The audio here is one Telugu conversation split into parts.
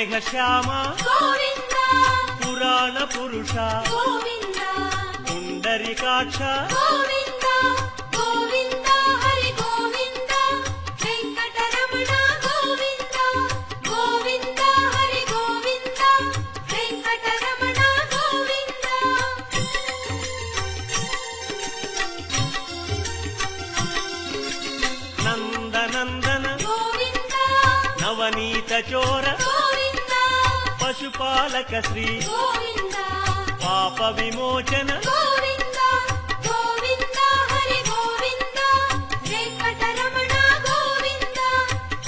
మేఘశ్యామ గోవింద పురాణ పురుష గోవింద పుండరీకాక్ష గోవింద గోవింద హరి గోవింద వెంకటరమణ గోవింద గోవింద హరి గోవింద వెంకటరమణ గోవింద నందనందన గోవింద నవనీత చోర గోవింద పశుపాలక శ్రీ గోవింద పాప విమోచన గోవింద గోవింద హరి గోవింద వెంకటరమణ గోవింద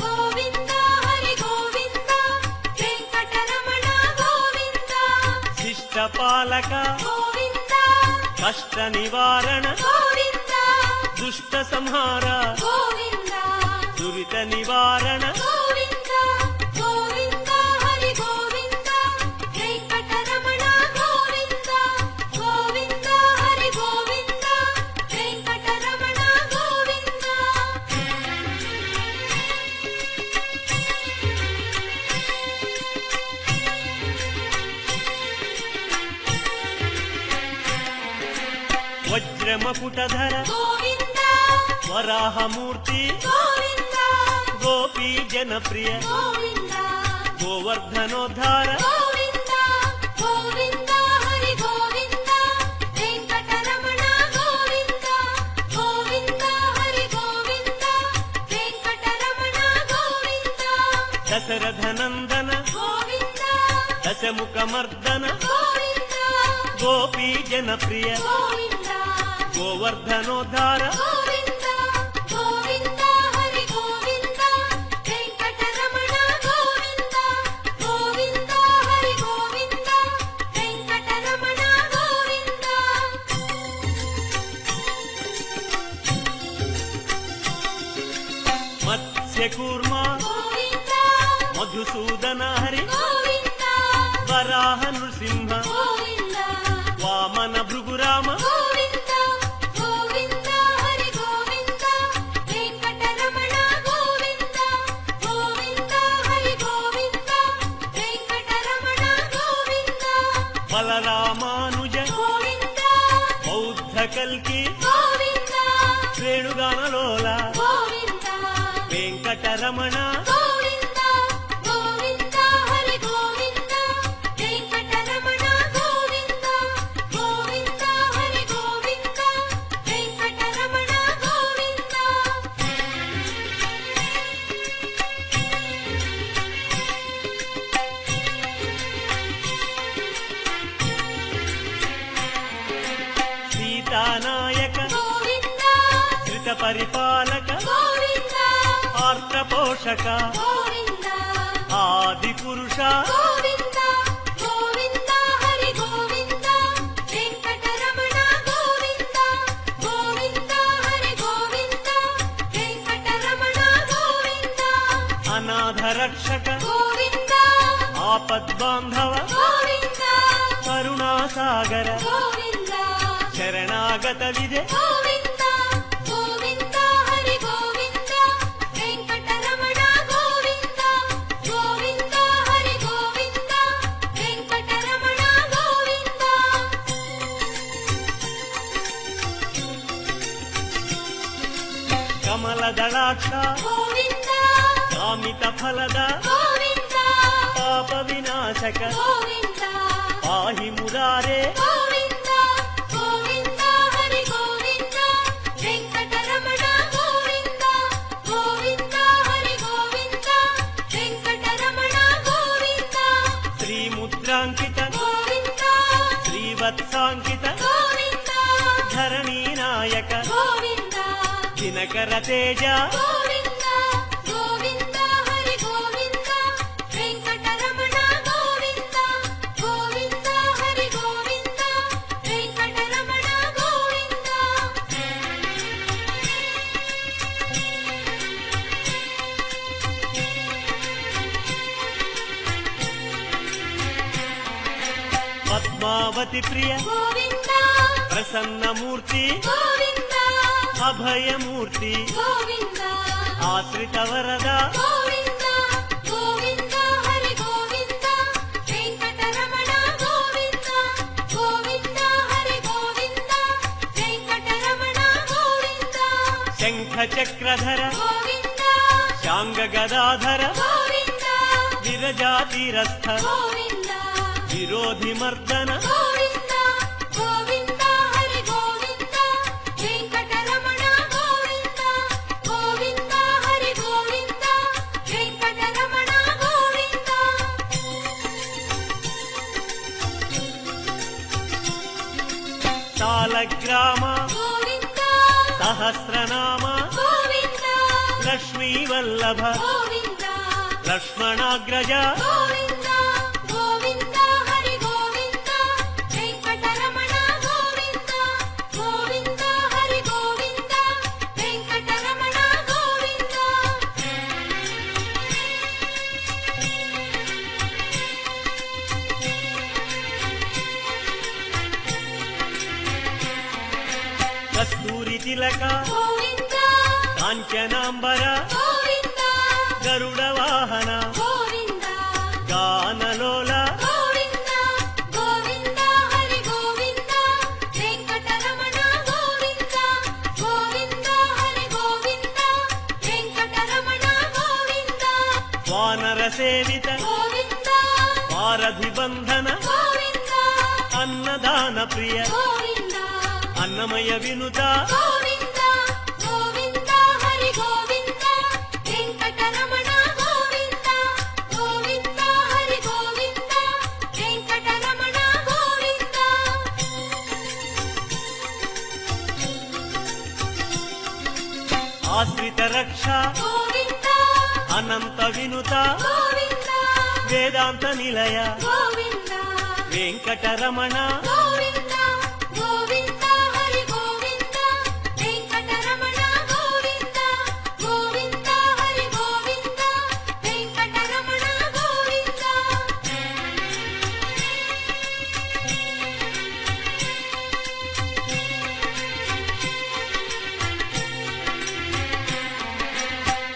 గోవింద హరి గోవింద వెంకటరమణ గోవింద శిష్టపాలక గోవింద కష్ట నివారణ గోవింద దుష్ట సంహార గోవింద దురిత నివారణ గోవింద గోవింద హరి గోవింద వెంకటరమణ గోవింద గోవింద హరి గోవింద వెంకటరమణ గోవింద వజ్రమకుటధర గోవింద వరాహమూర్తి గోవింద గోపీ జనప్రియ గోవింద గోవర్ధనోద్ధార గోవింద గోవింద హరి గోవింద వెంకటరమణ గోవింద గోవింద హరి గోవింద వెంకటరమణ గోవింద దశరథనందన గోవింద దశముఖమర్దన గోవింద గోపీ జనప్రియ గోవింద గోవర్ధనోద్ధార గోవింద గోవింద హరి గోవింద వెంకటరమణ గోవింద గోవింద హరి గోవింద వెంకటరమణ గోవింద మత్స్యకూర్మ గోవింద మధుసూదన హరి గోవింద వరాహ నృసింహ గోవింద వామన భృగురామ గోవింద గోవింద హరి గోవింద వెంకటరమణ గోవింద గోవింద హరి గోవింద వెంకటరమణ గోవింద బలరామానుజ గోవింద బౌద్ధ కల్కి గోవింద వేణుగానలోల గోవింద వెంకటరమణ గోవింద గోవింద హరి గోవింద వెంకటరమణ గోవింద గోవింద హరి గోవింద వెంకటరమణ గోవింద సీతానాయక గోవింద ధృత పరిపాలక గోవింద ఆర్త పోషక గోవింద ఆది పురుష గోవింద గోవింద హరి గోవింద వెంకటరమణ గోవింద గోవింద హరి గోవింద వెంకటరమణ గోవింద అనాథ రక్షక గోవింద ఆపద్బాంధవ గోవింద కరుణాసాగర గోవింద శరణాగత విజయ గోవింద గోవింద హరి గోవింద వెంకటరమణ గోవింద గోవింద హరి గోవింద వెంకటరమణ గోవింద కమలదళాక్ష గోవింద కామిత ఫలద గోవింద పాప వినాశక గోవింద పాహి మురారే గోవింద గోవింద హరి గోవింద వెంకటరమణ గోవింద గోవింద హరి గోవింద వెంకటరమణ గోవింద శ్రీముద్రాంకిత గోవింద శ్రీవత్సాంకిత గోవింద ధరణీనాయక గోవింద దినకర తేజ గోవింద గోవింద హరి గోవింద వెంకటరమణ గోవింద గోవింద హరి గోవింద వెంకటరమణ గోవింద పద్మావతి ప్రియ గోవింద ప్రసన్నమూర్తి గోవింద అభయమూర్తి గోవింద ఆశ్రిత వరద గోవింద గోవింద హరి గోవింద శంఖచక్రధర గోవింద శాంగగదాధర గోవింద విరజాతిరస్థ గోవింద విరోధిమర్దన గోవింద గోవింద హరి గోవింద వెంకటరమణ గోవింద గోవింద హరి గోవింద వెంకటరమణ గోవింద సాలగ్రామ గోవింద సహస్రనామ గోవింద లక్ష్మీవల్లభ గోవింద లక్ష్మణాగ్రజ గోవింద గోవింద హరి గోవింద వెంకటరమణ గోవింద గోవింద హరి గోవింద వెంకటరమణ గోవింద కస్తూరి తిలక గోవింద కాంచనాంబర గోవింద గరుడ వాహన గోవింద గానలోల గోవింద గోవింద హరి గోవింద వెంకటరమణ గోవింద గోవింద హరి గోవింద వెంకటరమణ గోవింద వానర సేవిత గోవింద వారధి బంధన గోవింద అన్నదాన ప్రియ గోవింద అన్నమయ వినుత గోవింద గోవింద హరి గోవింద వెంకటరమణ గోవింద గోవింద హరి గోవింద వెంకటరమణ గోవింద ఆశ్రిత రక్ష గోవింద అనంత వినుత గోవింద వేదాంత నిలయ గోవింద వెంకటరమణ గోవింద గోవింద హరి గోవింద వెంకటరమణ గోవింద గోవింద హరి గోవింద వెంకటరమణ గోవింద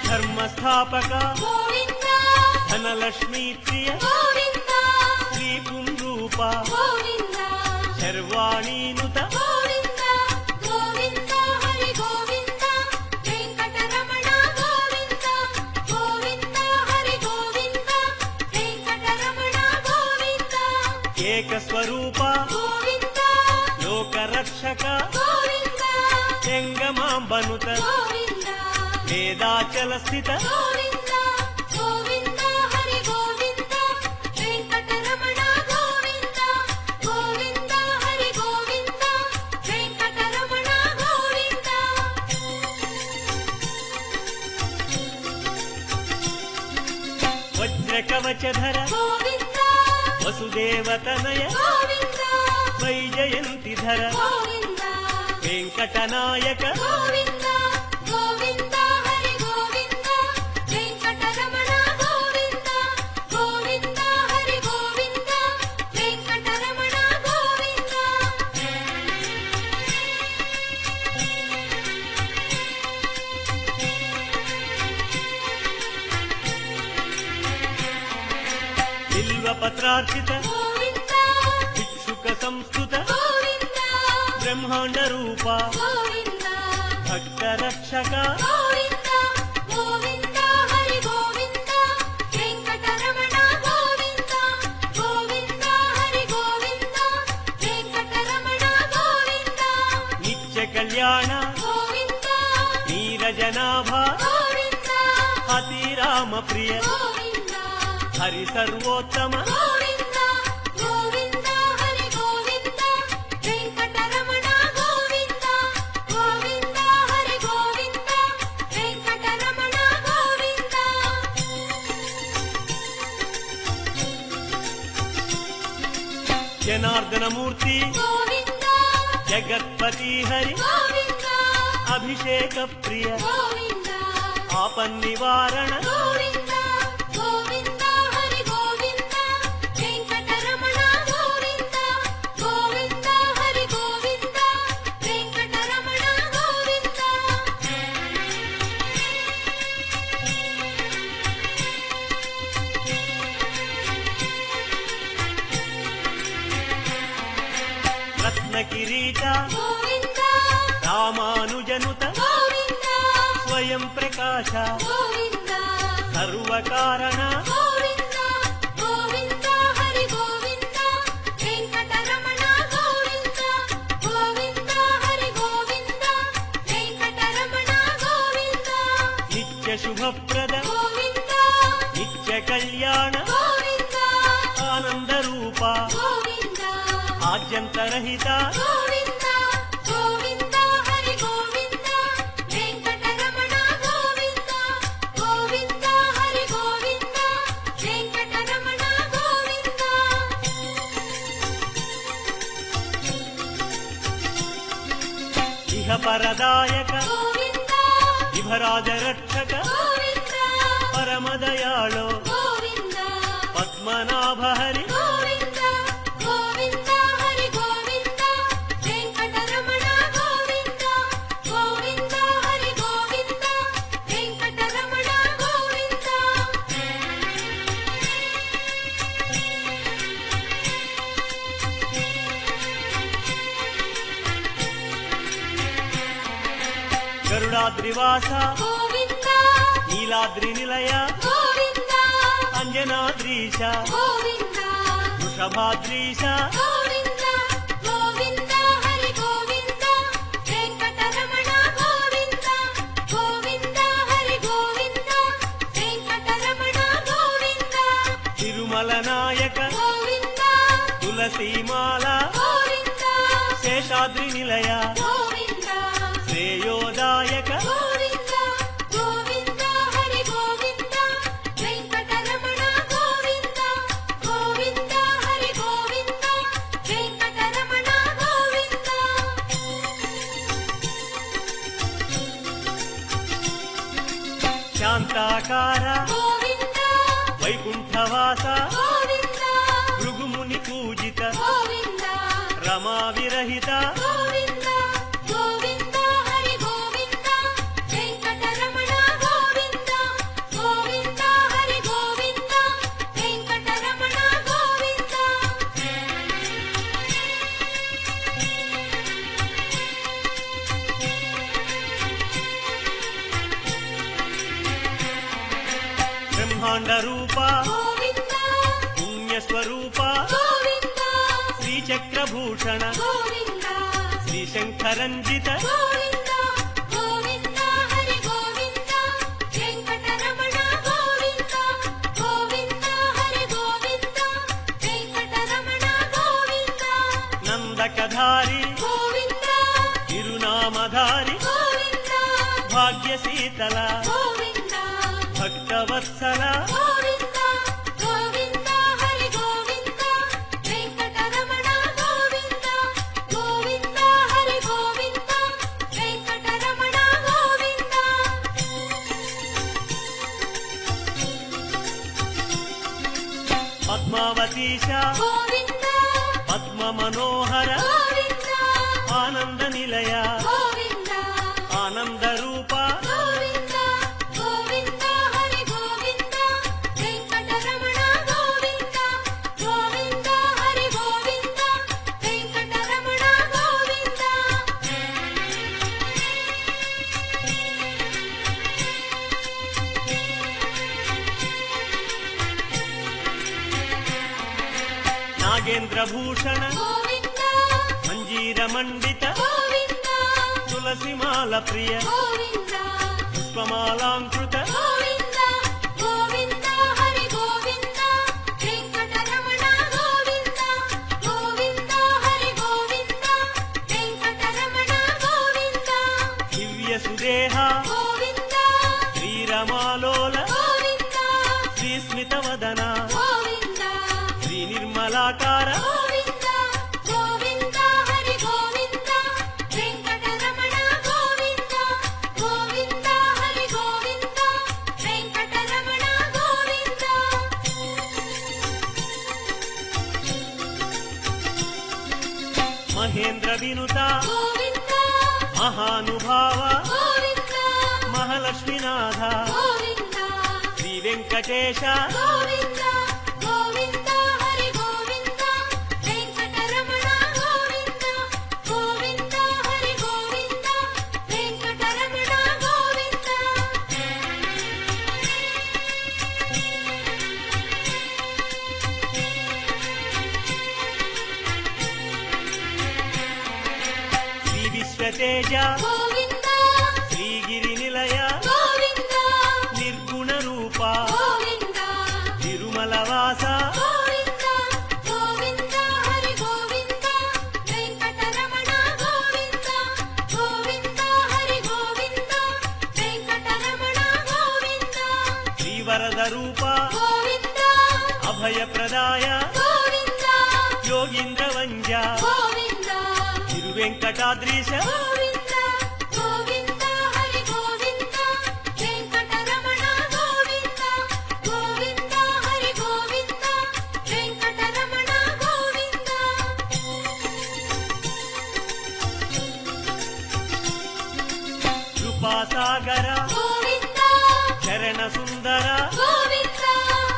ధర్మస్థాపక గోవింద ధనలక్ష్మీ ప్రియ గోవింద శ్రీ పుంరూప గోవింద శర్వాణీనుత గోవింద గోవింద హరి గోవింద వెంకటరమణ గోవింద గోవింద హరి గోవింద వెంకటరమణ గోవింద ఏకస్వరూప గోవింద లోకరక్షక గోవింద జంగమాంబనుత గోవింద వేదాచల స్థిత గోవింద గోవింద హరి గోవింద వెంకటరమణ గోవింద గోవింద హరి గోవింద వెంకటరమణ గోవింద వజ్రకవచధర గోవింద వసుదేవతనయ గోవింద వైజయంతిధర గోవింద వెంకటనాయక గోవింద గోవింద హరి గోవింద వెంకటరమణ గోవింద గోవింద హరి గోవింద వెంకటరమణ గోవింద బిల్వపత్రార్చిత గోవింద భిక్షుక సంస్కృత గోవింద బ్రహ్మాండ రూప గోవింద భక్త రక్షక గోవింద గోవింద హరి గోవింద వెంకటరమణ గోవింద గోవింద హరి గోవింద వెంకటరమణ గోవింద నిత్య కళ్యాణ గోవింద నీరజనాభ గోవింద అతిరామ ప్రియ గోవింద హరి సర్వోత్తమ గోవింద గోవింద హరి గోవింద వెంకటరమణ గోవింద గోవింద హరి గోవింద వెంకటరమణ గోవింద జనార్దనమూర్తి గోవింద జగత్పతి హరి గోవింద అభిషేక ప్రియ గోవింద ఆపన్నివారణ గోవింద గోవింద హరి గోవింద వెంకటరమణ గోవింద గోవింద హరి గోవింద వెంకటరమణ గోవింద రత్న కిరీట గోవింద రామానుజనుత గోవింద ప్రకాశ గోవింద సర్వకారణ గోవింద గోవింద హరి గోవింద వెంకటరమణ గోవింద గోవింద హరి గోవింద వెంకటరమణ గోవింద నిత్య శుభప్రద గోవింద నిత్య కళ్యాణ గోవింద ఆనంద రూప గోవింద ఆద్యంతరహిత గోవింద గోవింద హరి గోవింద వెంకటరమణ గోవింద గోవింద హరి గోవింద వెంకటరమణ గోవింద ఇహ పరదాయక గోవింద విభరాజ రక్షక గోవింద పరమదయాళో గోవింద పద్మనాభ హరి గోవింద గోవింద హరి గోవింద వెంకటరమణ గోవింద గోవింద హరి గోవింద వెంకటరమణ గోవింద గరుడాద్రివాస గోవింద నీలాద్రి నిలయ గోవింద అంజనాద్రీశ గోవింద వృషభాద్రీశ గోవింద గోవింద హరి గోవింద వెంకటరమణ గోవింద గోవింద హరి గోవింద వెంకటరమణ గోవింద తిరుమల నాయక గోవింద తులసీమాల గోవింద శేషాద్రి నిలయ గోవింద శ్రేయోదాయక గోవింద గోవింద హరి గోవింద వెంకటరమణ గోవింద గోవింద హరి గోవింద వెంకటరమణ గోవింద శాంతాకార గోవింద వైకుంఠవాస గోవింద భృగుముని పూజిత గోవింద రమా విరహిత గోవింద గోవింద హరి గోవింద వెంకటరమణ గోవింద గోవింద హరి గోవింద వెంకటరమణ గోవింద బ్రహ్మాండ రూప గోవింద పుణ్యస్వరూప గోవింద శ్రీచక్రభూషణ గోవింద శ్రీశంకరంజిత గోవింద గోవింద హరి గోవింద వెంకటరమణ గోవింద గోవింద హరి గోవింద వెంకటరమణ గోవింద నందకధారి గోవింద తిరునామధారి గోవింద భాగ్యశీతల గోవింద భక్తవత్సల గోవింద గోవింద హరి గోవింద వెంకటరమణ గోవింద గోవింద హరి గోవింద వెంకటరమణ గోవింద పద్మావతీశ గోవింద పద్మ మనోహర గోవింద ఆనంద నిలయ గోవింద ఆనంద రూప గోవింద గోవింద హరి గోవింద వెంకటరమణ గోవింద గోవింద హరి గోవింద వెంకటరమణ గోవింద నాగేంద్ర భూషణ గోవింద మంజీర మండిత గోవింద తులసిమాల ప్రియ గోవింద పుష్పమాలాంకృత గోవింద గోవింద హరి గోవింద వెంకటరమణ గోవింద గోవింద హరి గోవింద వెంకటరమణ గోవింద దివ్య సుదేహ గోవింద శ్రీరమాలోల గోవింద శ్రీస్మితవదన గోవింద శ్రీ నిర్మలాకార గోవింద గోవింద హరి గోవింద వెంకటరమణ గోవింద గోవింద హరి గోవింద వెంకటరమణ గోవింద మహేంద్ర వినుత గోవింద మహానుభావ గోవింద మహాలక్ష్మీనాథ గోవింద శ్రీ వెంకటేశ గోవింద గోవింద హరి గోవింద వెంకటరమణ గోవింద గోవింద హరి గోవింద వెంకటరమణ గోవింద తేజ గోవింద శ్రీగిరి నిలయ గోవింద నిర్గుణ రూప గోవింద తిరుమల వాస గోవింద గోవింద హరి గోవింద వెంకటరమణ గోవింద గోవింద హరి గోవింద వెంకటరమణ గోవింద శ్రీవరద రూప గోవింద అభయప్రదాయ గోవింద యోగీంద్ర వంజ గోవింద తిరువెంకటాద్రీశ గోవింద గోవింద హరి గోవింద వెంకటరమణ గోవింద గోవింద హరి గోవింద వెంకటరమణ గోవింద కృపాసాగర గోవింద చరణ సుందర గోవింద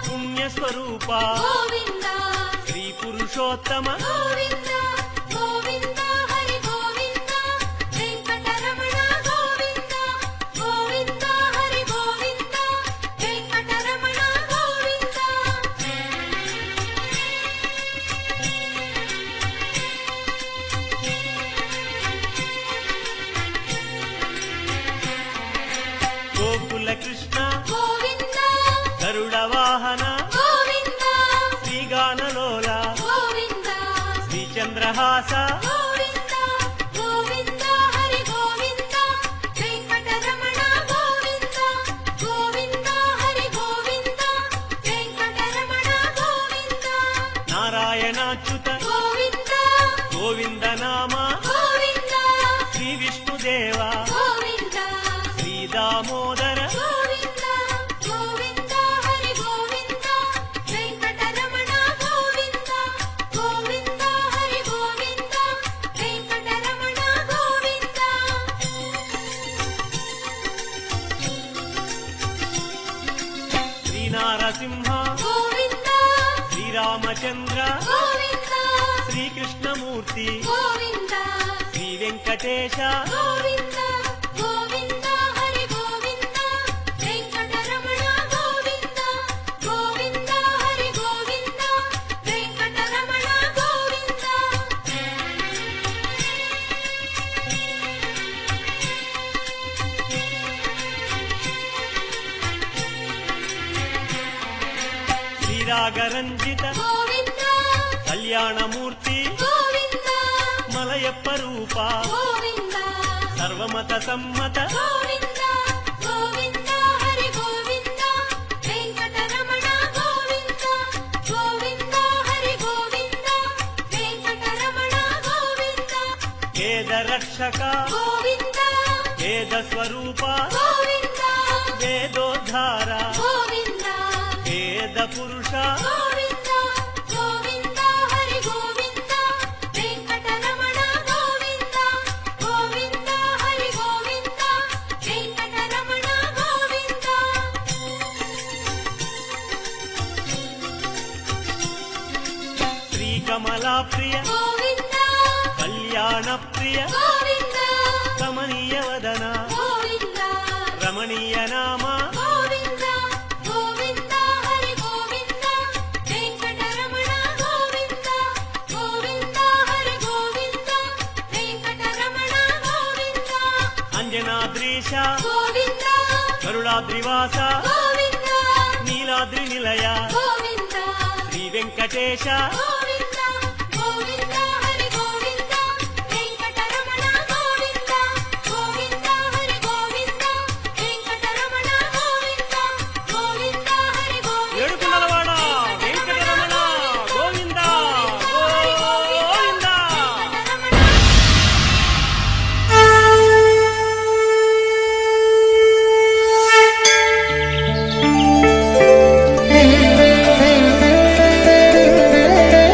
పుణ్యస్వరూప గోవింద శ్రీ పురుషోత్తమ గోవింద గోవింద హరి గోవింద వెంకటరమణ గోవింద గోవింద హరి గోవింద వెంకటరమణ గోవింద గోకుల కృష్ణ గోవింద గరుడ వాహన గోవింద శ్రీగానలోల గోవింద శ్రీచంద్రహాస గోవింద గోవింద హరి గోవింద వెంకటరమణ గోవింద గోవింద హరి గోవింద వెంకటరమణ గోవింద నారాయణాచ్యుత గోవింద గోవింద నామ గోవింద శ్రీ విష్ణుదేవ గోవింద శ్రీ దామోదర గోవింద గోవింద హరి గోవింద వెంకటరమణ గోవింద గోవింద హరి గోవింద వెంకటరమణ గోవింద శ్రీనారసింహ గోవింద శ్రీరామచంద్ర గోవింద శ్రీకృష్ణమూర్తి గోవింద శ్రీ వెంకటేశ గోవింద గోవింద హరి గోవింద వెంకటరమణ గోవింద గోవింద హరి గోవింద వెంకటరమణ గోవింద శ్రీరాగరంజిత గోవింద కళ్యాణమూర్తి గోవింద మలయప్ప రూప గోవింద సర్వమత సమ్మత గోవింద గోవింద హరి గోవింద వెంకటరమణ గోవింద గోవింద హరి గోవింద వెంకటరమణ గోవింద వేదరక్షక గోవింద వేద స్వరూప గోవింద వేదోద్ధార గోవింద వేద పురుష గోవింద గోవింద హరి గోవింద వెంకటరమణ గోవింద గోవింద హరి గోవింద వెంకటరమణ గోవింద శ్రీకమలా ప్రియ గోవింద కళ్యాణ ప్రియ గోవింద కమనీయ వదన గోవింద రమణీయ నామ గోవింద గోవింద హరి గోవింద వెంకటరమణ గోవింద గోవింద హరి గోవింద వెంకటరమణ గోవింద అంజనాద్రీశ గోవింద గరుడాద్రివాస గోవింద నీలాద్రి నిలయ గోవింద శ్రీ వెంకటేశ గోవింద గోవింద హరి గోవింద వెంకటరమణ గోవింద గోవింద హరి గోవింద వెంకటరమణ గోవింద గోవింద హరి గోవింద ఏడుకొండలవాడ వెంకటరమణ గోవింద గోవింద వెంకటరమణ Thank you.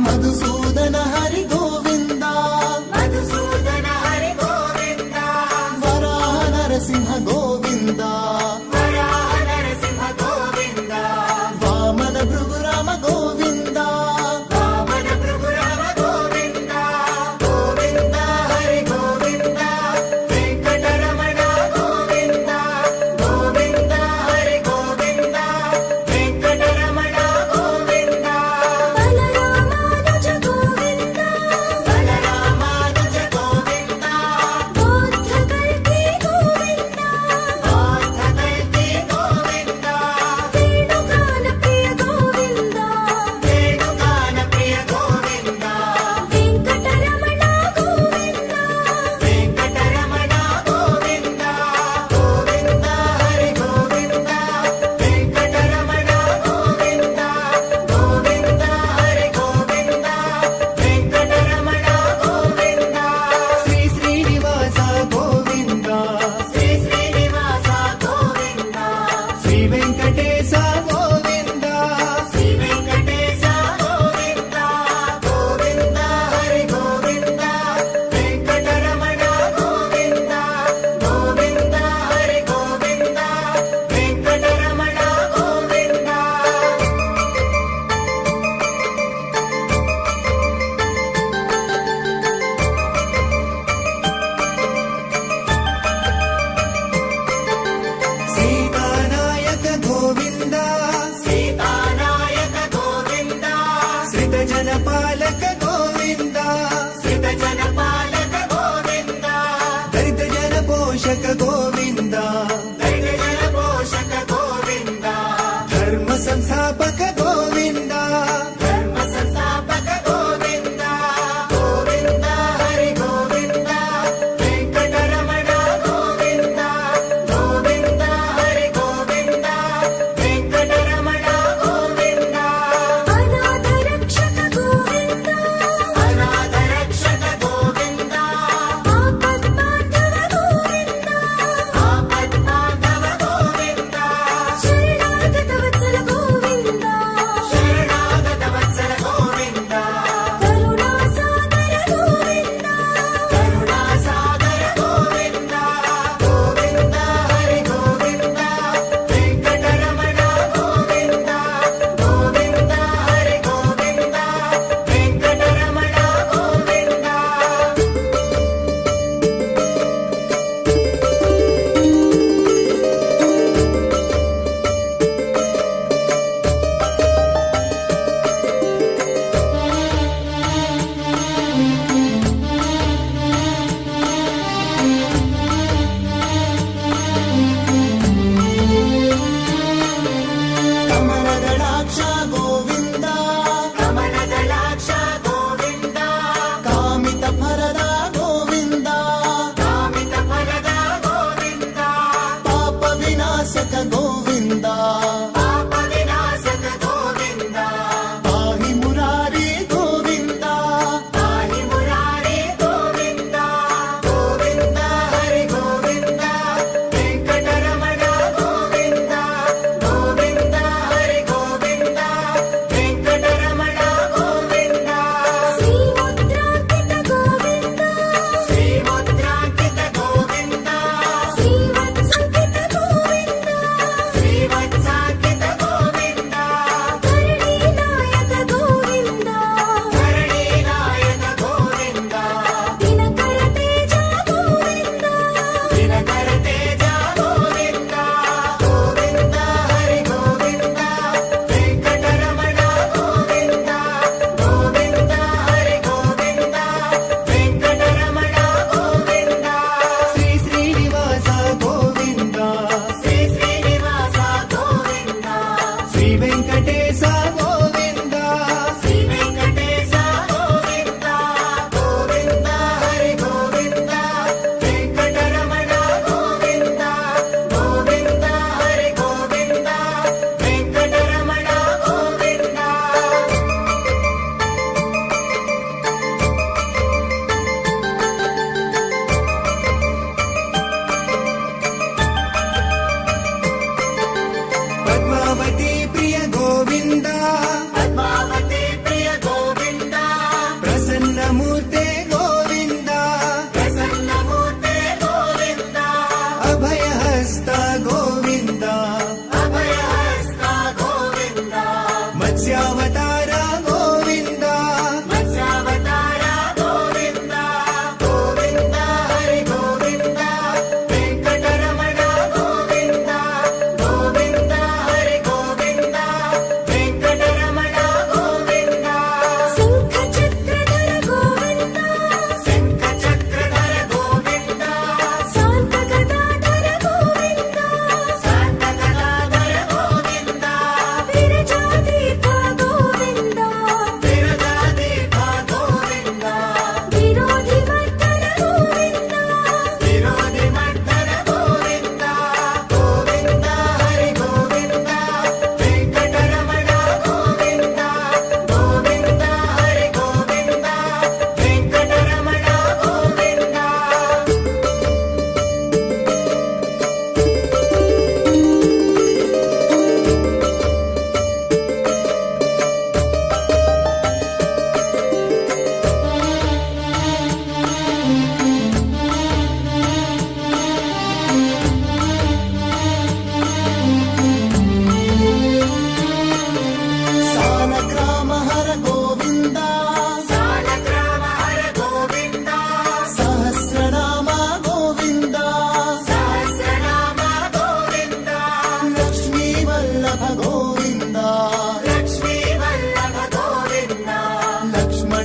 మధుసూదన హరి గోవింద మధుసూదన హరి గోవింద వరాహ నరసింహ గోవింద వరాహ నరసింహ గోవింద వామన భృగురామ గోవింద వామన భృగురామ గోవింద గోవింద హరి గోవింద వెంకటరమణ గోవింద గోవింద హరి గోవింద వెంకటరమణ గోవింద బలరామానుజ గోవింద బలరామానుజ గోవింద బౌద్ధ కల్కి గోవింద బౌద్ధ కల్కి గోవింద వేణుగాన ప్రియ గోవింద వేణుగాన ప్రియ గోవింద వెంకటరమణ గోవింద వెంకటరమణ గోవింద గోవింద హరి గోవింద వెంకటరమణ గోవింద గోవింద హరి గోవింద వెంకటరమణ గోవింద శ్రీ శ్రీనివాస గోవింద శ్రీ శ్రీనివాస గోవింద శ్రీ వెంకటేశ గోవింద శ్రీ వెంకటేశ గోవింద గోవింద హరి గోవింద వెంకటరమణ గోవింద గోవింద హరి గోవింద వెంకటరమణ గోవింద సీతానాయక గోవింద సీతానాయక గోవింద శ్రిత జనపాలక గోవింద శ్రిత జనపాలక గోవింద దరిత జన పోషక గోవింద దైవ జన పోషక గోవింద ధర్మ సంస్థాపక గోవింద ధర్మ సంస్థాపక గోవింద గోవింద హరి గోవింద వెంకటరమణ గోవింద గోవింద హరి గోవింద వెంకటరమణ గోవింద అనాథ రక్షక గోవింద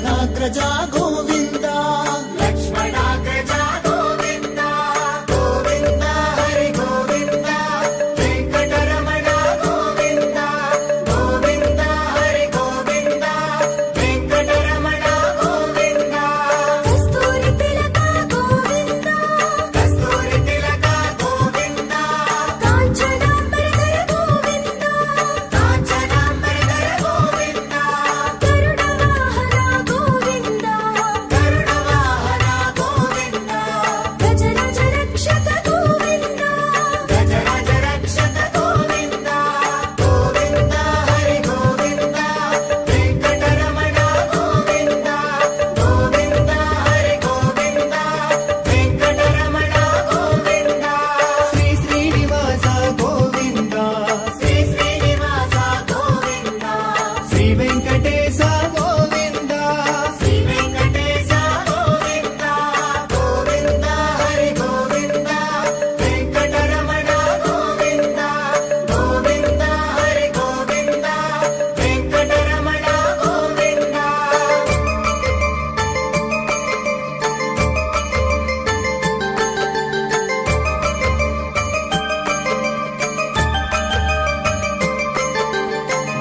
లక్ష్మణాగ్రజ గోవింద లక్ష్మణాగ్రజ గోవింద గోవింద హరి గోవింద వెంకటరమణ గోవింద గోవింద హరి గోవింద వెంకటరమణ గోవింద కస్తూరి తిలక గోవింద కస్తూరి తిలక గోవింద కాంచనాంబరధర గోవింద కాంచనాంబరధర గోవింద గరుడవాహన గోవింద కరుణవాహన గోవింద గజరాజ రక్షక గోవింద గజరాజ రక్షక గోవింద గోవింద హరి గోవింద వెంకటరమణ గోవింద గోవింద హరి గోవింద వెంకటరమణ గోవింద శ్రీ శ్రీనివాస గోవింద శ్రీ శ్రీనివాస గోవింద శ్రీ వెంకటేశ గోవింద శ్రీ వెంకటేశ గోవింద గోవింద హరి గోవింద వెంకటరమణ గోవింద గోవింద హరి గోవింద వెంకటరమణ గోవింద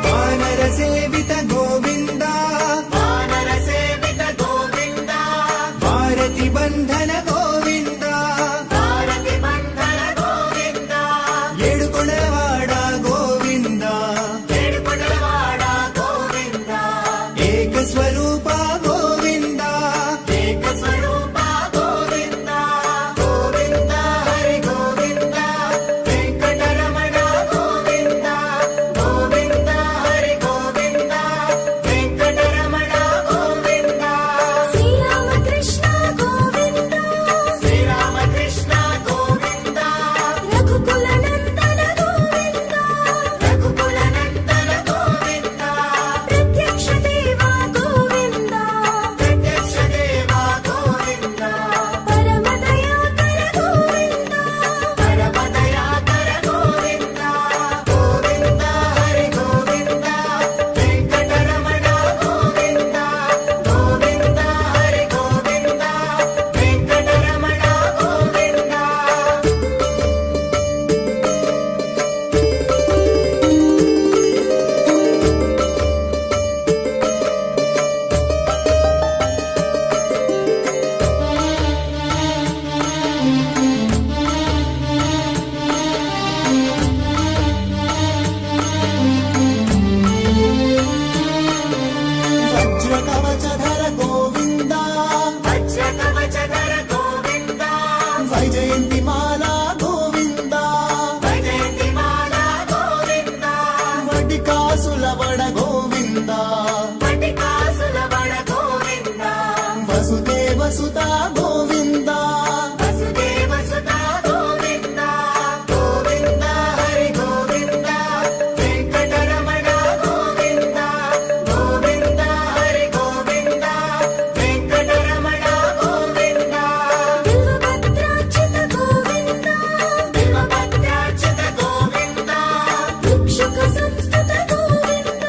వానర సేవిత గోవింద వానర సేవిత గోవింద భారతి బంధన గోవింద భారతి బంధన గోవింద ఏడుకొండలవాడ గోవింద ఏడుకొండలవాడ గోవింద ఏక స్వరూప గోవింద ఏక స్వరూప గోవింద గోవింద హరి గోవింద వెంకటరమణ గోవింద గోవింద హరి గోవింద వెంకటరమణ గోవింద శ్రీరామకృష్ణ గోవింద శ్రీరామకృష్ణ గోవింద రఘుకుల నందన గోవింద రఘుకుల నందన గోవింద ప్రత్యక్ష దేవ గోవింద ప్రత్యక్ష దేవ గోవింద పరమ దయాకర గోవింద పరమ దయాకర గోవింద గోవింద హరి గోవింద వెంకటరమణ గోవింద గోవింద హరి గోవింద వెంకటరమణ గోవింద వజ్ర కవచధర గోవింద వజ్ర కవచధర గోవింద వైజయంతి మాల గోవింద వైజయంతి మాల గోవింద వడ్డి కాసుల వడ గోవింద పటికాసుల బడ గోవింద వసుదేవ సుత గోవింద వసుదేవ సుత గోవింద గోవింద హరి గోవింద వెంకటరమణ గోవింద గోవింద హరి గోవింద వెంకటరమణ గోవింద బిల్వపత్రార్చిత గోవింద బిల్వపత్రార్చిత గోవింద భిక్షుక సంస్థుత గోవింద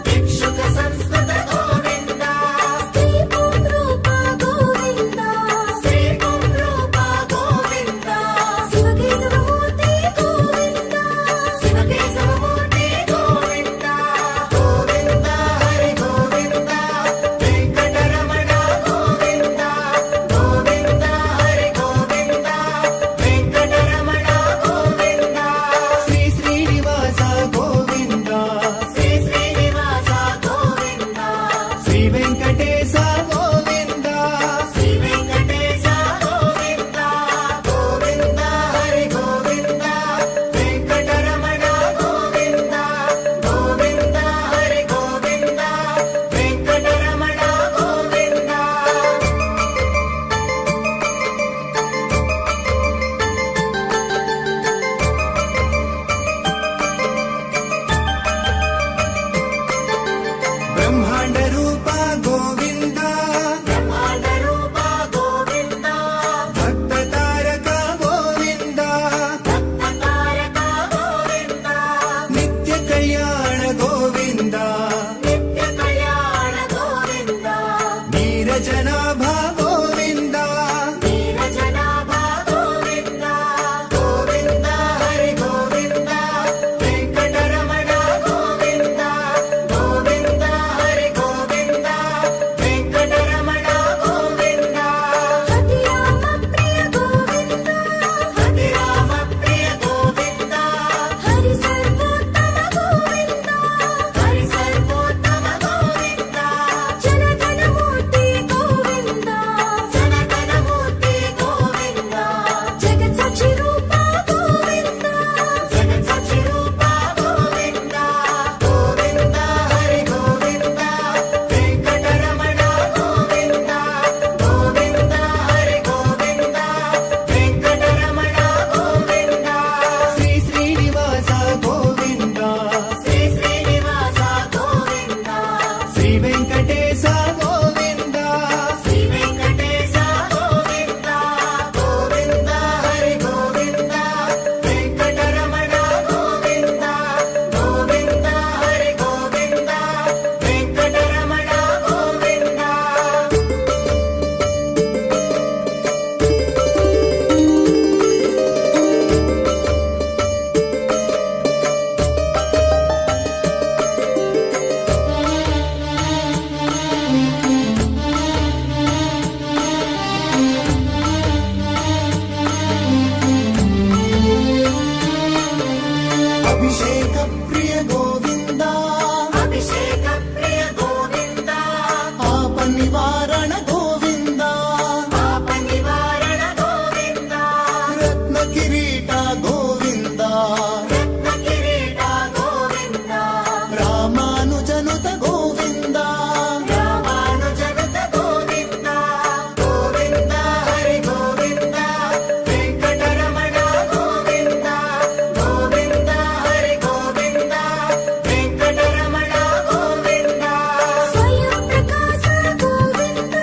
భిక్షుక సంస్కృత గోవింద స్త్రీ పుంరూప గోవింద నివారణ గోవింద పాప నివారణ గోవింద రత్న కిరీట గోవింద రత్న కిరీట గోవింద రామానుజనుత గోవింద రామానుజనుత గోవింద గోవింద హరి గోవింద వెంకటరమణ గోవింద గోవింద హరి గోవింద వెంకటరమణ గోవింద స్వయం ప్రకాశ గోవింద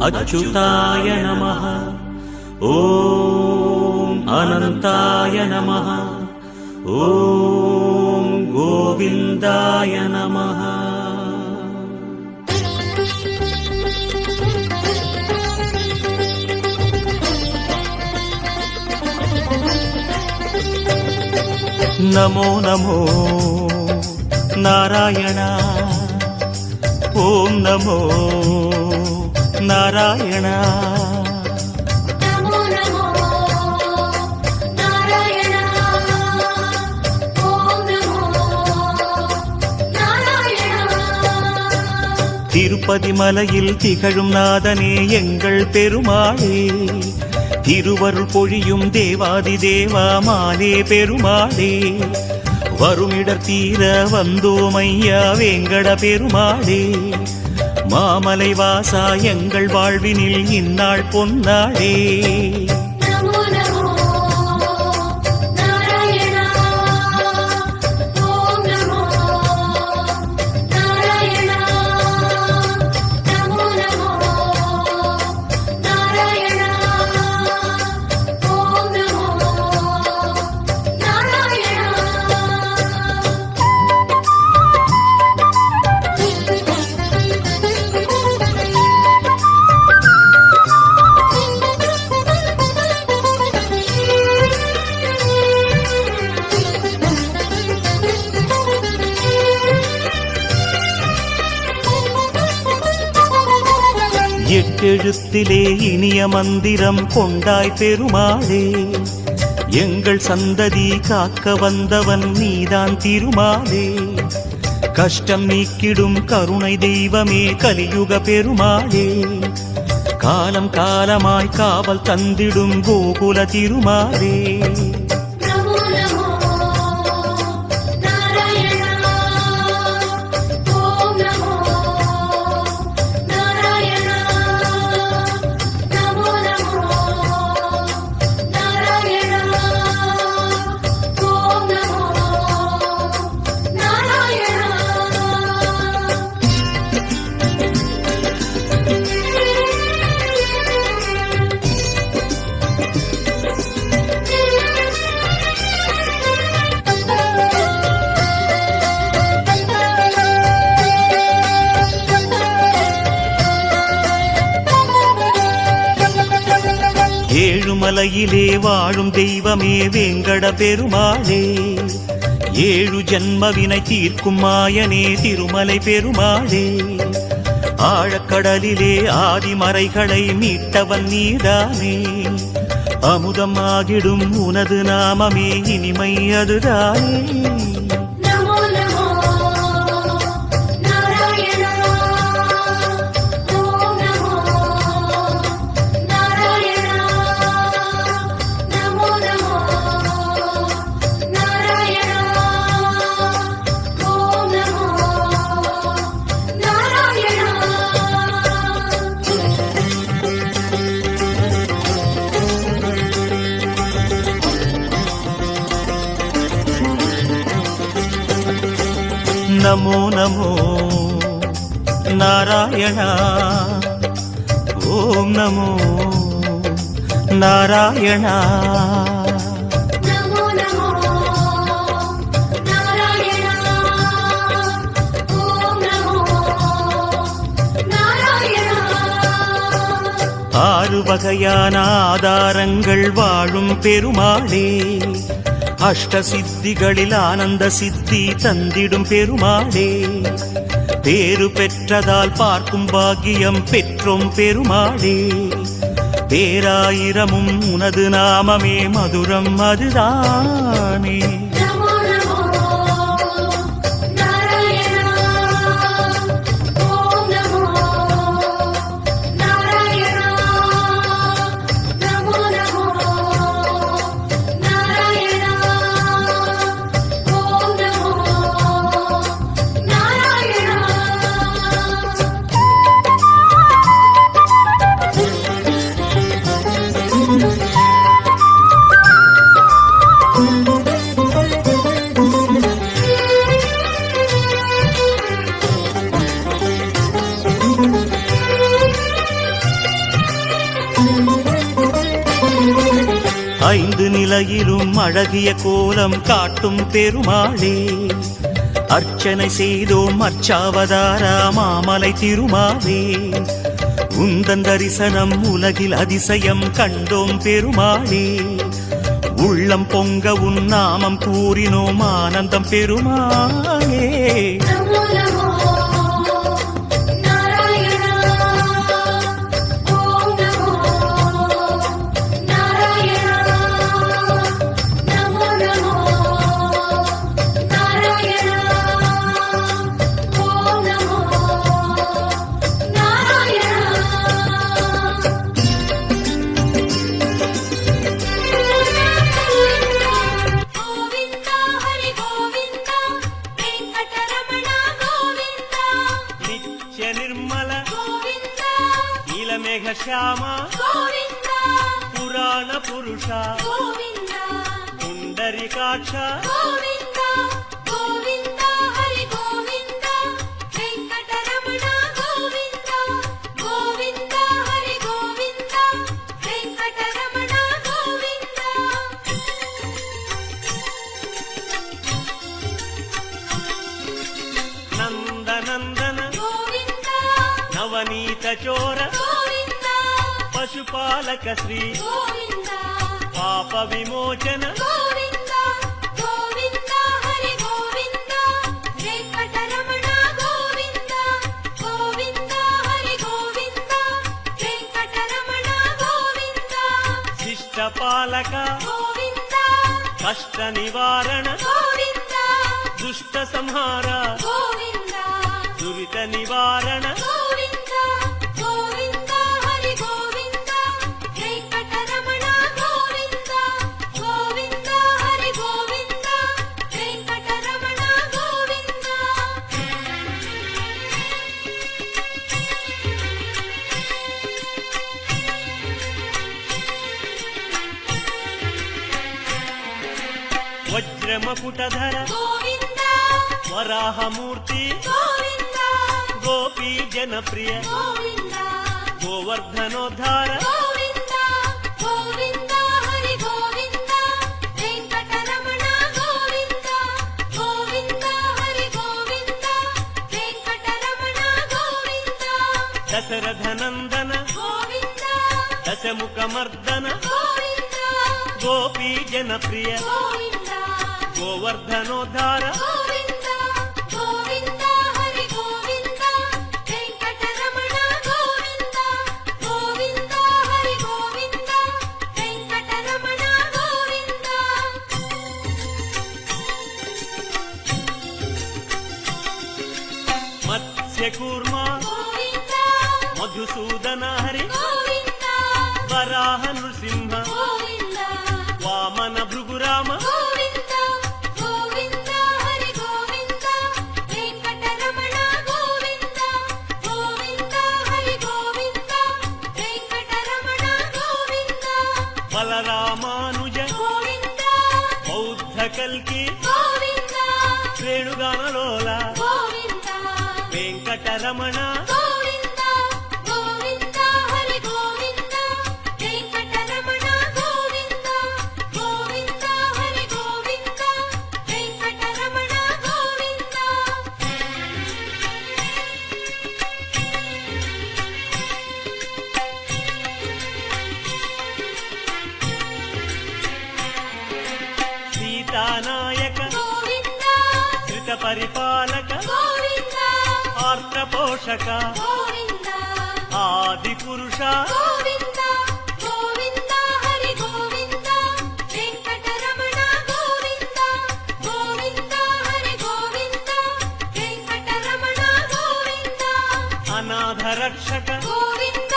अच्युताय नमः ॐ अनन्ताय नमः ॐ गोविन्दाय नमः नमो नमो नारायण ॐ नमो नारायण नमो नमो नारायण ॐ नमो नारायण திருப்பதி மலையில் திகழும் நாதனே எங்கள் பெருமாளே திருவருள் பொழியும் தேவாதி தேவா மாலே பெருமாளே வருமிடர் தீர வந்தோமையா வேங்கட பெருமாளே மாமலை வாசா எங்கள் வாழ்வினில் இந்நாள் பொன்னாளே नमो नमो नारायण ॐ नमो नारायण नमो नमो नारायण ॐ नमो எட்டெழுத்திலே இனிய மந்திரம் கொண்டாய் பெருமாளே எங்கள் சந்ததி காக்க வந்தவன் நீதான் திருமாலே கஷ்டம் நீக்கிடும் கருணை தெய்வமே கலியுக பெருமாளே காலம் காலமாய் காவல் தந்திடும் கோகுல திருமாலே नमो नमो नारायण ॐ नमो नारायण नमो नमो नारायण ॐ नमो नारायण ஏழுமலையிலே வாழும் தெய்வமே வேங்கட பெருமாளே ஏழு ஜன்மவினை தீர்க்கும் மாயனே திருமலை பெருமாளே ஆழக்கடலிலே ஆதிமறைகளை மீட்டவன் நீதானே அமுதம் ஆகிடும் உனது நாமமே இனிமை அதுதானே नमो नमो नारायण ॐ नमो नारायण नमो नमो नारायण ॐ नमो नारायण नमो नमो नारायण ॐ नमो नारायण नमो नमो नारायण ॐ नमो नारायण ஆறு வகையான ஆதாரங்கள் வாழும் பெருமாளே அஷ்ட சித்திகளில் ஆனந்த சித்தி தந்திடும் பெருமாளே பேரு பெற்றதால் பார்க்கும் பாக்கியம் பெற்றோம் பெருமாளே பேராயிரமும் உனது நாமமே மதுரம் அதுதானே नमो नमो नारायण ॐ नमो नारायण नमो नमो नारायण ॐ नमो नारायण ஐந்து நிலையிலும் அழகிய கோலம் காட்டும் பெருமாளே, அர்ச்சனை செய்தோம் அர்ச்சாவதாரா மாமலை திருமாலே, உந்தன் தரிசனம் உலகில் அதிசயம் கண்டோம் பெருமாளே, உள்ளம் பொங்க உன் நாமம் கூறினோம் ஆனந்தம் பெருமாளே. நமோ நமோ நாராயண ஓம் நமோ நாராயண நமோ நமோ நாராயண ஓம் நமோ நாராயண. గోవింద హరి గోవింద వెంకటరమణ గోవింద నిత్య నిర్మల గోవింద నీలమేఘ శ్యామ గోవింద పురాణ పురుష గోవింద పుండరీకాక్ష గోవింద గోవింద హరి గోవింద వెంకటరమణ గోవింద గోవింద హరి గోవింద వెంకటరమణ గోవింద. నందనందన గోవింద నవనీత చోర గోవింద పశుపాలక శ్రీ గోవింద పాప విమోచన గోవింద గోవింద హరి గోవింద వెంకటరమణ గోవింద గోవింద హరి గోవింద వెంకటరమణ గోవింద శిష్ట పాలక గోవింద కష్ట నివారణ గోవింద దుష్ట సంహార గోవింద దురిత నివారణ గోవింద గోవింద హరి గోవింద వెంకటరమణ గోవింద గోవింద హరి గోవింద వెంకటరమణ గోవింద. వజ్రమకుటధర గోవింద వరాహమూర్తి గోవింద గోపీ జనప్రియ గోవింద గోవర్ధనోద్ధార గోవింద గోవింద హరి గోవింద వెంకటరమణ గోవింద గోవింద హరి గోవింద వెంకటరమణ గోవింద దశరథనందన గోవింద దశముఖమర్దన గోవింద గోపీ జనప్రియ గోవింద గోవర్ధనోద్ధార గోవింద గోవింద హరి గోవింద వెంకటరమణ గోవింద గోవింద హరి గోవింద వెంకటరమణ గోవింద. మత్స్యకూర్మ గోవింద మధుసూదన హరి గోవింద వరాహ నృసింహ గోవింద వామన భృగురామ గోవింద గోవింద హరి గోవింద వెంకటరమణ గోవింద గోవింద హరి గోవింద వెంకటరమణ గోవింద బలరామానుజ గోవింద బౌద్ధ కల్కి గోవింద రేణుగానలోల గోవింద వెంకటరమణ గోవింద గోవింద హరి గోవింద వెంకటరమణ గోవింద గోవింద హరి గోవింద వెంకటరమణ గోవింద. సీతానాయక గోవింద ధృత పరిపాలక గోవింద ఆర్త పోషక గోవింద ఆది పురుష గోవింద గోవింద హరి గోవింద వెంకటరమణ గోవింద గోవింద హరి గోవింద వెంకటరమణ గోవింద అనాథ రక్షక గోవింద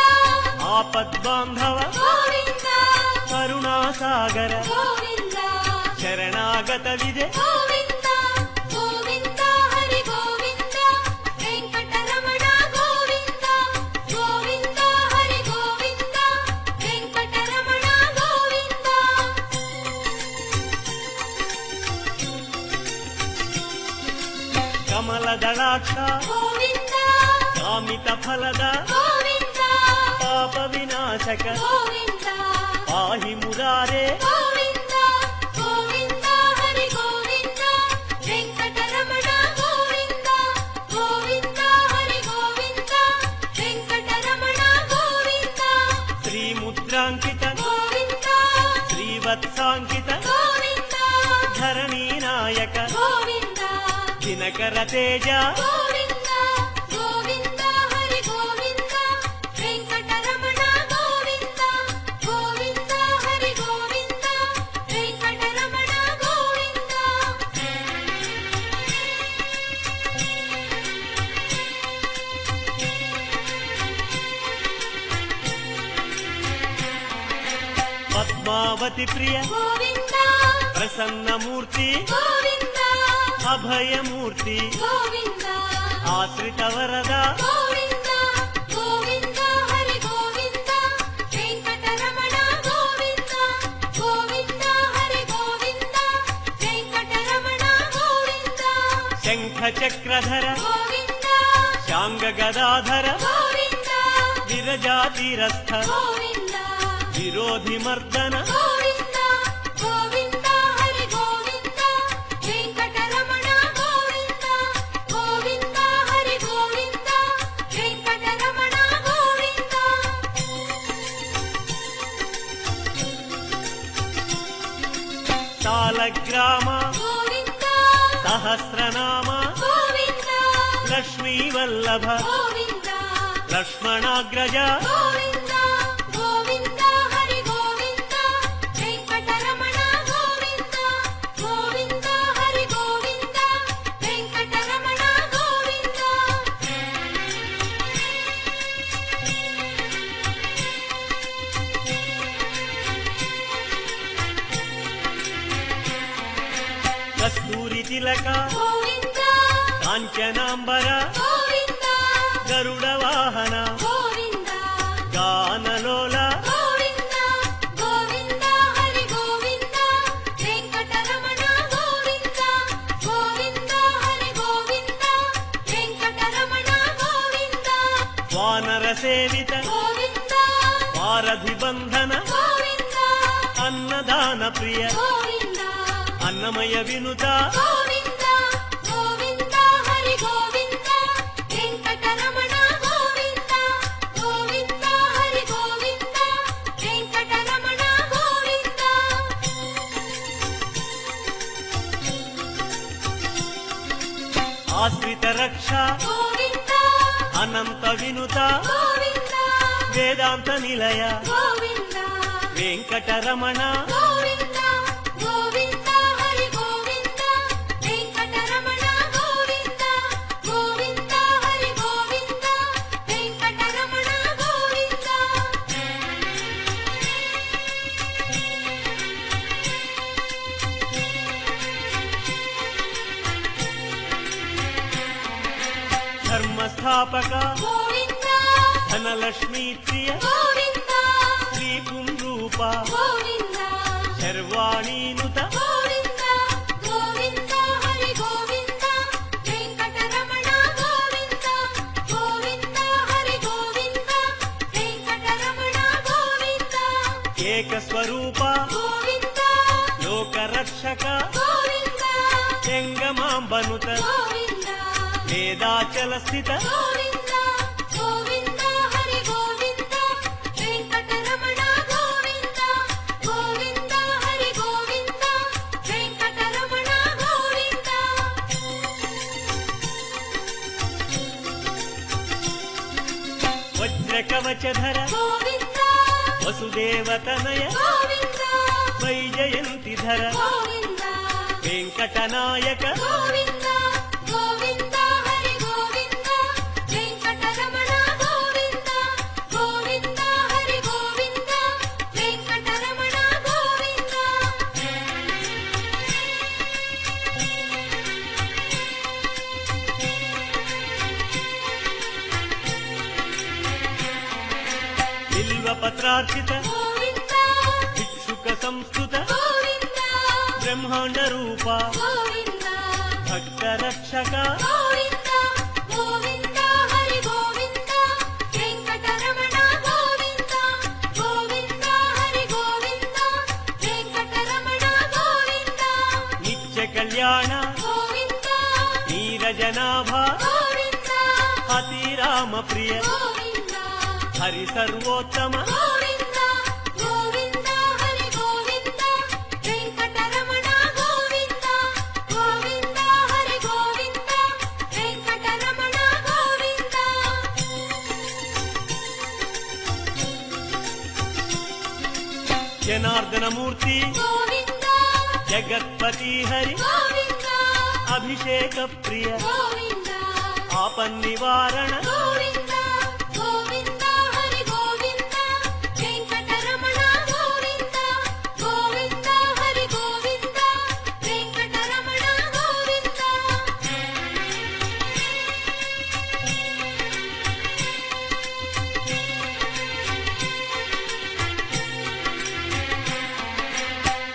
ఆపద్బాంధవ గోవింద కరుణాసాగర గోవింద శరణాగత విదే గోవింద గోవింద హరి గోవింద వెంకటరమణ గోవింద గోవింద హరి గోవింద వెంకటరమణ గోవింద. కమలదళాక్ష గోవింద కామిత ఫలద గోవింద పాప వినాశక గోవింద పాహి మురారే గోవింద ವಜ್ರಾಂಕಿತ ಗೋವಿಂದ ಶ್ರೀವತ್ಸಾಂಕಿತ ಗೋವಿಂದ ಧರಣಿ ನಾಯಕ ಗೋವಿಂದ ದಿನಕರ ತೇಜ ಗೋವಿಂದ ಗೋವಿಂದ ಹರಿ ಗೋವಿಂದ ವೆಂಕಟರಮಣ ಗೋವಿಂದ ಗೋವಿಂದ ಹರಿ ಗೋವಿಂದ ವೆಂಕಟರಮಣ ಗೋವಿಂದ ಪದ್ಮಾವತಿ ಪ್ರಿಯ ಗೋವಿಂದ ಪ್ರಸನ್ನ ಮೂರ್ತಿ ಗೋವಿಂದ ಅಭಯ ಮೂರ್ತಿ ಗೋವಿಂದ ಆಶ್ರಿತ ವರದ ಗೋವಿಂದ ಗೋವಿಂದ ಹರಿ ಗೋವಿಂದ ವೆಂಕಟರಮಣ ಗೋವಿಂದ ಗೋವಿಂದ ಹರಿ ಗೋವಿಂದ ವೆಂಕಟರಮಣ ಗೋವಿಂದ ಶಂಖ ಚಕ್ರಧರ ಗೋವಿಂದ ಶಾಂಗ ಗದಾಧರ ಗೋವಿಂದ ವಿರಜಾತಿರಸ್ಥ ಗೋವಿಂದ ವಿರೋಧಿ ಮರ್ದನ ಗೋವಿಂದ ಗೋವಿಂದ ಹರಿ ಗೋವಿಂದ ವೆಂಕಟರಮಣ ಗೋವಿಂದ ಗೋವಿಂದ ಹರಿ ಗೋವಿಂದ ವೆಂಕಟರಮಣ ಗೋವಿಂದ ಸಾಲಗ್ರಾಮ ಗೋವಿಂದ ಸಹಸ್ರನಾಮ ಗೋವಿಂದ ಲಕ್ಷ್ಮೀ ವಲ್ಲಭ ಗೋವಿಂದ ಲಕ್ಷ್ಮಣಾಗ್ರಜ ಗೋವಿಂದ ಗೋವಿಂದ ಹರಿ ಗೋವಿಂದ ವೆಂಕಟರಮಣ ಗೋವಿಂದ ಗೋವಿಂದ ಹರಿ ಗೋವಿಂದ ವೆಂಕಟರಮಣ ಗೋವಿಂದ ಕಸ್ತೂರಿ ತಿಲಕ ಗೋವಿಂದ ಕಾಂಚನಾಂಬರ ಗೋವಿಂದ ಗರುಡ ವಾಹನ ಗೋವಿಂದ ಗಾನಲೋಲ ಗೋವಿಂದ ಗೋವಿಂದ ಹರಿ ಗೋವಿಂದ ವೆಂಕಟರಮಣ ಗೋವಿಂದ ಗೋವಿಂದ ಹರಿ ಗೋವಿಂದ ವೆಂಕಟರಮಣ ಗೋವಿಂದ ವಾನರ ಸೇವಿತ ಗೋವಿಂದ ವಾರಧಿ ಬಂಧನ ಗೋವಿಂದ ಅನ್ನದಾನ ಪ್ರಿಯ ಗೋವಿಂದ ಅನ್ನಮಯ ವಿನುತ ಗೋವಿಂದ ಗೋವಿಂದ ಹರಿ ಗೋವಿಂದ ವೆಂಕಟರಮಣ ಗೋವಿಂದ ಗೋವಿಂದ ಹರಿ ಗೋವಿಂದ ವೆಂಕಟರಮಣ ಗೋವಿಂದ ಆಶ್ರಿತ ರಕ್ಷಾ ಗೋವಿಂದ ಅನಂತ ವಿನುತ ಗೋವಿಂದ ವೇದಾಂತ ನಿಲಯ ಗೋವಿಂದ ವೆಂಕಟರಮಣ ಗೋವಿಂದ ಗೋವಿಂದ ಹರಿ ಗೋವಿಂದ ವೆಂಕಟರಮಣ ಗೋವಿಂದ ಗೋವಿಂದ ಹರಿ ಗೋವಿಂದ ವೆಂಕಟರಮಣ ಗೋವಿಂದ ಧರ್ಮ ಸ್ಥಾಪಕ ಗೋವಿಂದ ಧನಲಕ್ಷ್ಮೀ ಪ್ರಿಯ ಗೋವಿಂದ ಶ್ರೀ ಪುಂರೂಪ ಗೋವಿಂದ ಶರ್ವಾಣೀನುತ ಗೋವಿಂದ ಗೋವಿಂದ ಹರಿ ಗೋವಿಂದ ವೆಂಕಟರಮಣ ಗೋವಿಂದ ಗೋವಿಂದ ಹರಿ ಗೋವಿಂದ ವೆಂಕಟರಮಣ ಗೋವಿಂದ ಏಕ ಸ್ವರೂಪ ಗೋವಿಂದ ಲೋಕ ರಕ್ಷಕ ಗೋವಿಂದ ಹೆಂಗಮಾಂಬನುತ ಗೋವಿಂದ ವೇದಾಚಲ ಸ್ಥಿತ ಗೋವಿಂದ ಗೋವಿಂದ ಹರಿ ಗೋವಿಂದ ವೆಂಕಟರಮಣ ಗೋವಿಂದ ಗೋವಿಂದ ಹರಿ ಗೋವಿಂದ ವೆಂಕಟರಮಣ ಗೋವಿಂದ ವಜ್ರ ಕವಚಧರ ಗೋವಿಂದ ವಸುದೇವತನಯ ಗೋವಿಂದ ವೈಜಯಂತಿಧರ ಗೋವಿಂದ ವೆಂಕಟನಾಯಕ ಗೋವಿಂದ ಗೋವಿಂದ ಹರಿ ಗೋವಿಂದ ವೆಂಕಟರಮಣ ಗೋವಿಂದ ಗೋವಿಂದ ಹರಿ ಗೋವಿಂದ ವೆಂಕಟರಮಣ ಗೋವಿಂದ ಬಿಲ್ವ ಪತ್ರಾರ್ಚಿತ ಗೋವಿಂದ ಭಿಕ್ಷುಕ ಸಂಸ್ಕೃತ ಗೋವಿಂದ ಬ್ರಹ್ಮಾಂಡ ರೂಪ ಗೋವಿಂದ ಭಕ್ತ ರಕ್ಷಕ ಗೋವಿಂದ ಗೋವಿಂದ ಹರಿ ಗೋವಿಂದ ವೆಂಕಟರಮಣ ಗೋವಿಂದ ಗೋವಿಂದ ಹರಿ ಗೋವಿಂದ ವೆಂಕಟರಮಣ ಗೋವಿಂದ ನಿತ್ಯ ಕಲ್ಯಾಣ ಗೋವಿಂದ ನೀರಜನಾಭ ಗೋವಿಂದ ಅತಿರಾಮ ಪ್ರಿಯ ಗೋವಿಂದ ಹರಿ ಸರ್ವೋತ್ತಮ ಗೋವಿಂದ జనార్దన మూర్తి గోవింద జగత్పతి హరి గోవింద అభిషేక ప్రియ గోవింద ఆపన్నివారణ గోవింద గోవింద హరి గోవింద వెంకటరమణ గోవింద గోవింద హరి గోవింద వెంకటరమణ గోవింద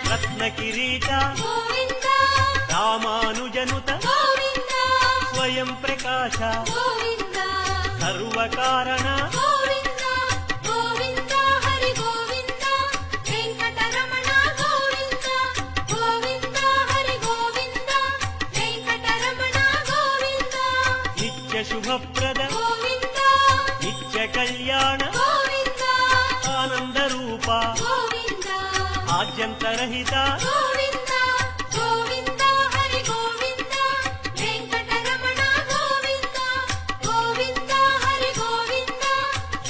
రత్న కిరీట గోవింద రామానుజనుత గోవింద స్వయం ప్రకాశ గోవింద సర్వకారణ గోవింద గోవింద హరి గోవింద వెంకటరమణ గోవింద గోవింద హరి గోవింద వెంకటరమణ గోవింద నిత్య శుభప్రద గోవింద నిత్య కళ్యాణ గోవింద ఆనంద రూప గోవింద ఆద్యంతరహిత గోవింద గోవింద హరి గోవింద వెంకటరమణ గోవింద గోవింద హరి గోవింద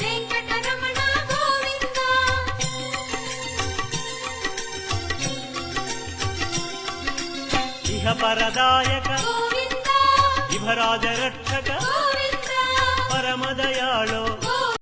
వెంకటరమణ గోవింద ఇహ పరదాయక గోవింద ఇహరాజ రక్షక గోవింద పరమదయాళో